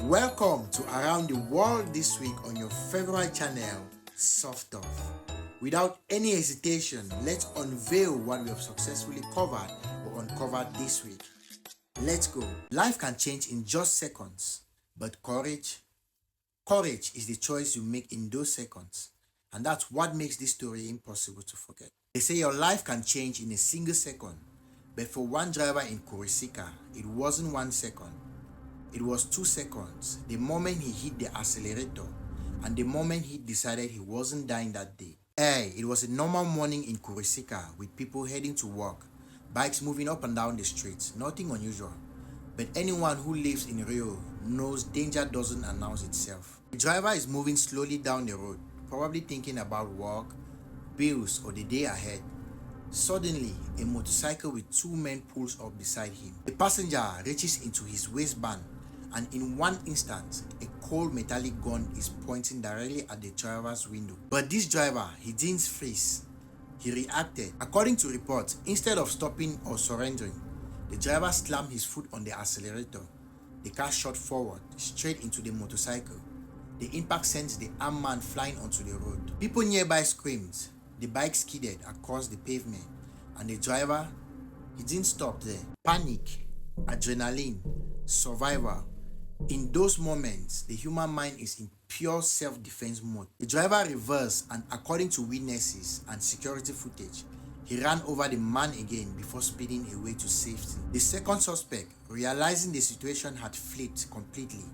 Welcome to Around the World this week on your favorite channel, Suff Tuff. Without any hesitation, let's unveil what we have successfully covered or uncovered this week. Let's go. Life can change in just seconds, but courage is the choice you make in those seconds. And that's what makes this story impossible to forget. They say your life can change in a single second, but for one driver in Corsica, it wasn't 1 second. It was 2 seconds, the moment he hit the accelerator and the moment he decided he wasn't dying that day. It was a normal morning in Corsica with people heading to work, bikes moving up and down the streets, nothing unusual. But anyone who lives in Rio knows danger doesn't announce itself. The driver is moving slowly down the road, probably thinking about work, bills, or the day ahead. Suddenly, a motorcycle with 2 men pulls up beside him. The passenger reaches into his waistband, and in one instant, a cold metallic gun is pointing directly at the driver's window. But this driver, he didn't freeze. He reacted. According to reports, instead of stopping or surrendering, the driver slammed his foot on the accelerator. The car shot forward, straight into the motorcycle. The impact sent the armed man flying onto the road. People nearby screamed. The bike skidded across the pavement, and the driver, he didn't stop there. Panic, adrenaline, survival. In those moments, the human mind is in pure self-defense mode. The driver reversed, and according to witnesses and security footage, he ran over the man again before speeding away to safety. The second suspect, realizing the situation had flipped completely,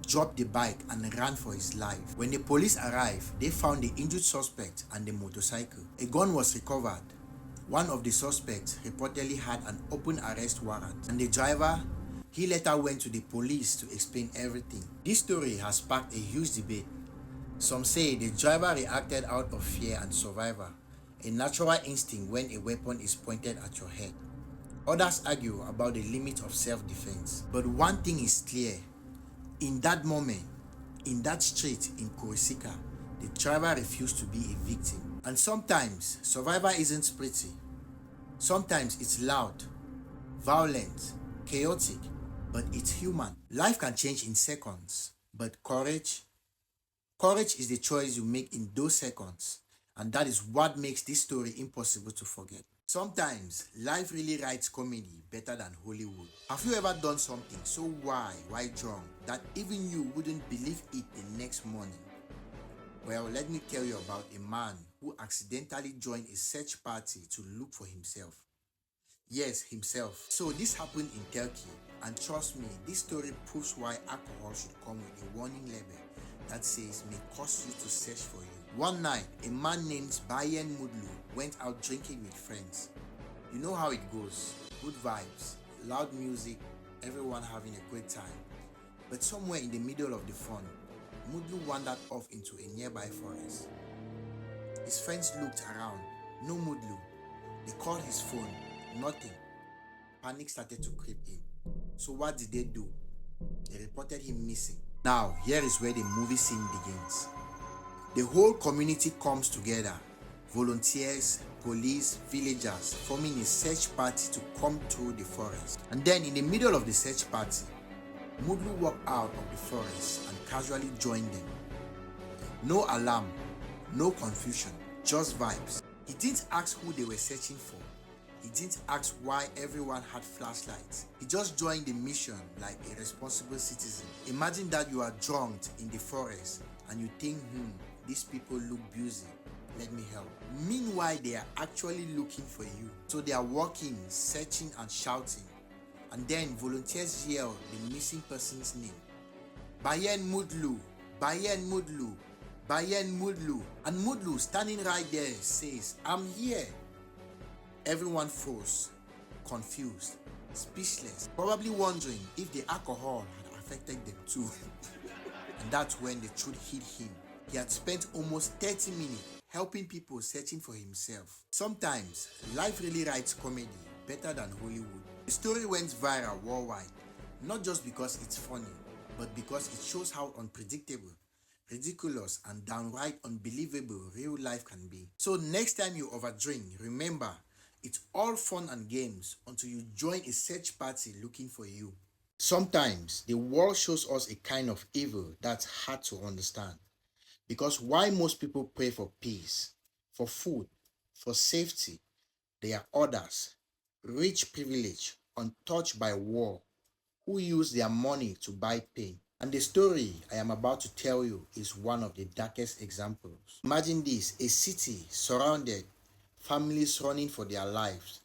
dropped the bike and ran for his life. When the police arrived, they found the injured suspect and the motorcycle. A gun was recovered. One of the suspects reportedly had an open arrest warrant, and the driver, he later went to the police to explain everything. This story has sparked a huge debate. Some say the driver reacted out of fear and survival, a natural instinct when a weapon is pointed at your head. Others argue about the limit of self-defense. But one thing is clear. In that moment, in that street in Corsica, the driver refused to be a victim. And sometimes, survival isn't pretty. Sometimes it's loud, violent, chaotic, but it's human. Life can change in seconds, but courage is the choice you make in those seconds. And that is what makes this story impossible to forget. Sometimes, life really writes comedy better than Hollywood. Have you ever done something so why wrong, that even you wouldn't believe it the next morning? Well, let me tell you about a man who accidentally joined a search party to look for himself. Yes, himself. So this happened in Turkey, and trust me, this story proves why alcohol should come with a warning label that says may cause you to search for you. One night, a man named Bayen Mudlu went out drinking with friends. You know how it goes. Good vibes, loud music, everyone having a great time. But somewhere in the middle of the fun, Mudlu wandered off into a nearby forest. His friends looked around. No Mudlu. They called his phone. Nothing. Panic started to creep in. So what did they do? They reported him missing. Now, here is where the movie scene begins. The whole community comes together. Volunteers, police, villagers, forming a search party to comb through the forest. And then in the middle of the search party, Mudlu walked out of the forest and casually joined them. No alarm, no confusion, just vibes. He didn't ask who they were searching for. He didn't ask why everyone had flashlights. He just joined the mission like a responsible citizen. Imagine that you are drunk in the forest and you think, these people look busy, let me help. Meanwhile, they are actually looking for you. So they are walking, searching and shouting. And then volunteers yell the missing person's name. Bayen Mudlu, Bayen Mudlu, Bayen Mudlu. And Mudlu, standing right there, says, I'm here. Everyone froze, confused, speechless, probably wondering if the alcohol had affected them too. And that's when the truth hit him. He had spent almost 30 minutes helping people searching for himself. Sometimes, life really writes comedy better than Hollywood. The story went viral worldwide, not just because it's funny, but because it shows how unpredictable, ridiculous, and downright unbelievable real life can be. So next time you overdrink, remember, it's all fun and games until you join a search party looking for you. Sometimes the world shows us a kind of evil that's hard to understand. Because while most people pray for peace, for food, for safety, there are others, rich privilege, untouched by war, who use their money to buy pain. And the story I am about to tell you is one of the darkest examples. Imagine this, a city surrounded, families running for their lives,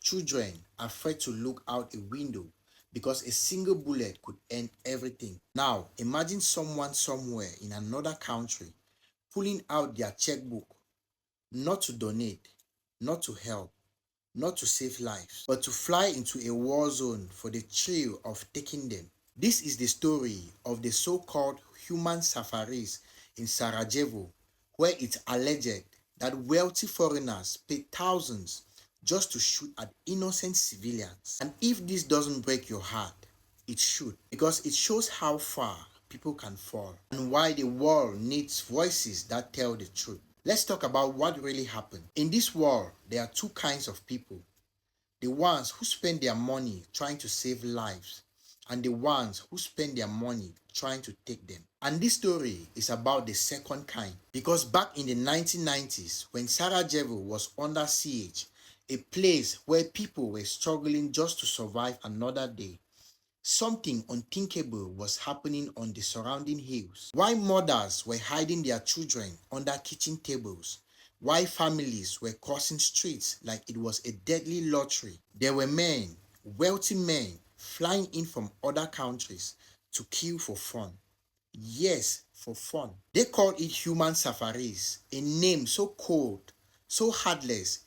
children afraid to look out a window because a single bullet could end everything. Now, imagine someone somewhere in another country pulling out their checkbook, not to donate, not to help, not to save lives, but to fly into a war zone for the thrill of taking them. This is the story of the so-called human safaris in Sarajevo, where it's alleged that wealthy foreigners pay thousands just to shoot at innocent civilians. And if this doesn't break your heart, it should, because it shows how far people can fall and why the world needs voices that tell the truth. Let's talk about what really happened. In this world, there are two kinds of people: the ones who spend their money trying to save lives, and the ones who spend their money trying to take them. And this story is about the second kind, because back in the 1990s, when Sarajevo was under siege, a place where people were struggling just to survive another day, something unthinkable was happening on the surrounding hills. While mothers were hiding their children under kitchen tables, while families were crossing streets like it was a deadly lottery, there were men, wealthy men, flying in from other countries to kill for fun. Yes, for fun. They called it human safaris, a name so cold, so heartless,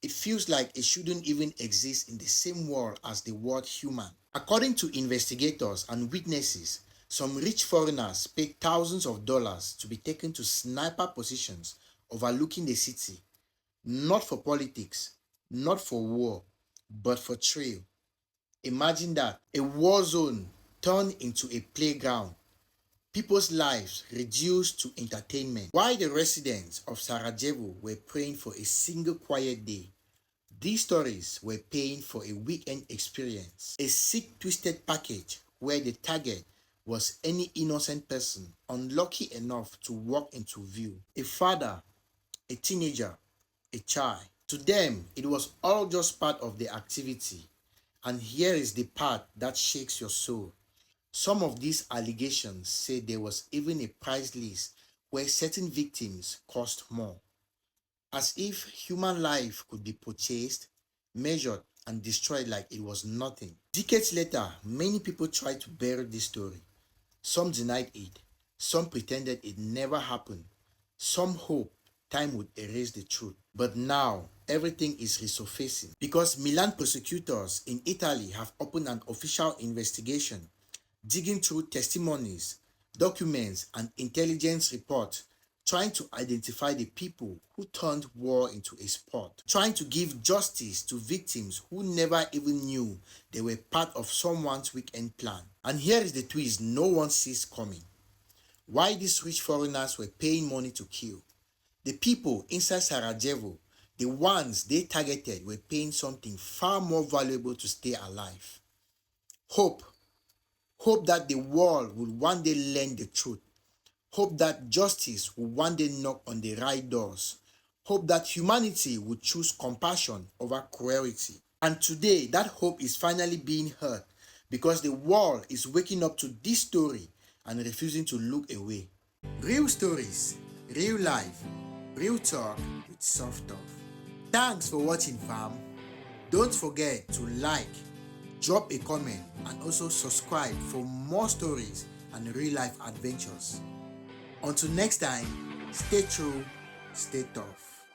it feels like it shouldn't even exist in the same world as the word human. According to investigators and witnesses, some rich foreigners paid thousands of dollars to be taken to sniper positions overlooking the city, not for politics, not for war, but for thrill. Imagine that, a war zone turned into a playground, people's lives reduced to entertainment. While the residents of Sarajevo were praying for a single quiet day, these stories were paying for a weekend experience, a sick, twisted package where the target was any innocent person unlucky enough to walk into view. A father, a teenager, a child. To them, it was all just part of the activity. And here is the part that shakes your soul. Some of these allegations say there was even a price list where certain victims cost more, as if human life could be purchased, measured, and destroyed like it was nothing. Decades later, many people tried to bury this story. Some denied it, some pretended it never happened, some hoped time would erase the truth. But now, everything is resurfacing because Milan prosecutors in Italy have opened an official investigation, digging through testimonies, documents, and intelligence reports, trying to identify the people who turned war into a sport, trying to give justice to victims who never even knew they were part of someone's weekend plan. And here is the twist no one sees coming. Why these rich foreigners were paying money to kill. The people inside Sarajevo, the ones they targeted, were paying something far more valuable to stay alive. Hope. Hope that the world will one day learn the truth. Hope that justice will one day knock on the right doors. Hope that humanity will choose compassion over cruelty. And today, that hope is finally being heard because the world is waking up to this story and refusing to look away. Real stories, real life, real talk with Suff Tuff. Thanks for watching, fam. Don't forget to like, drop a comment, and also subscribe for more stories and real life adventures. Until next time, stay true, stay tough.